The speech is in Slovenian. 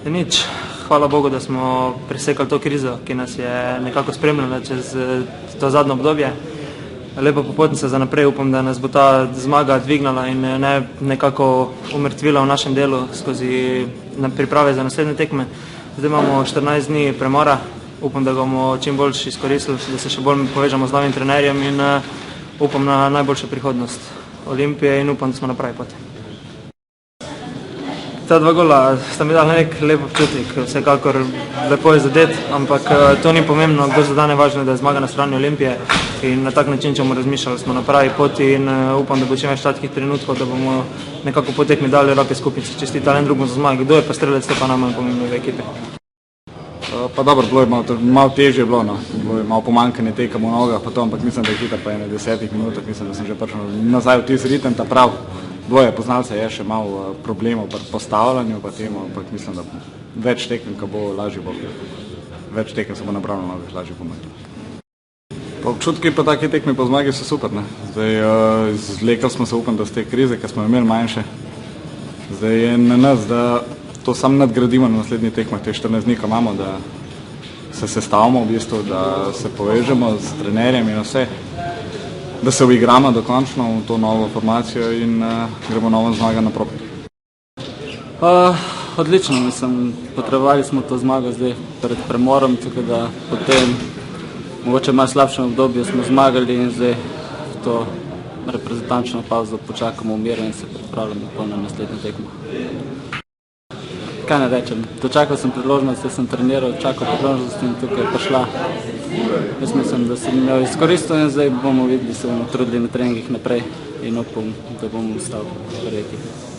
Nič. Hvala Bogu, da smo presekali to krizo, ki nas je nekako spremljala čez to zadnje obdobje. Lepa popotnica za naprej, upam, da nas bo ta zmaga dvignala in ne nekako umrtvila v našem delu skozi priprave za naslednje tekme. Zdaj imamo 14 dni premora, upam, da ga bomo čim bolj izkoristili, da se še bolj povežemo z novim trenerjem in upam na najboljšo prihodnost Olimpije in upam, da smo na pravi poti. Ta dva gola sta mi dala nek lep občutek, vsekakor lepo je zadeti, ampak to ni pomembno, kdo zadane, važno je, da je zmaga na strani Olimpije in na tak način, če bomo razmišljali, smo na pravi poti in upam, da bo čim več takih trenutkov, da bomo nekako po tekmi dali roke skupaj, čestitali en drugemu za zmagi. Kdo je pa strelec, to pa najmanj pomembno v ekipi. Pa dobro, bilo je malo težje, bilo je malo pomanjkanje tekem v nogah, ampak mislim, da je hiter pa je na 10 minutah, mislim, da sem že prišel nazaj v tisti ritem, ta prav. Dvoje poznalca je še malo problemov pri postavljanju, ampak mislim, da več tekem, ko bo lažje bo. Več tekem se bo napravilo novih, lažje bo imeti. Občutki po taki tekmi po zmagi so super, ne. Zdaj, zlekali smo se, upam, da z te krize, ki smo imeli manjše. Zdaj je na nas, da to sam nadgradimo na naslednjih tekmah, te 14 dni, ko imamo, da se sestavimo v bistvu, da se povežemo z trenerjem in vse. Da se uigramo dokončno v to novo formacijo in gremo novo zmaga naproti. Odlično, mislim, potrebovali smo to zmago zdaj pred premorom, tako da potem mogoče malo slabšem obdobju smo zmagali in zdaj v to reprezentančno pauzo počakamo v miru in se pripravljamo na naslednjo tekmo. Kaj ne rečem, dočakal sem priložnost, da sem treniral, čakal priložnost in tukaj je prišla. Jaz mislim, da sem jo izkoristil in zdaj bomo videli, se bomo trudili na treningih naprej in upam, da bomo ostali v prvi ekipi.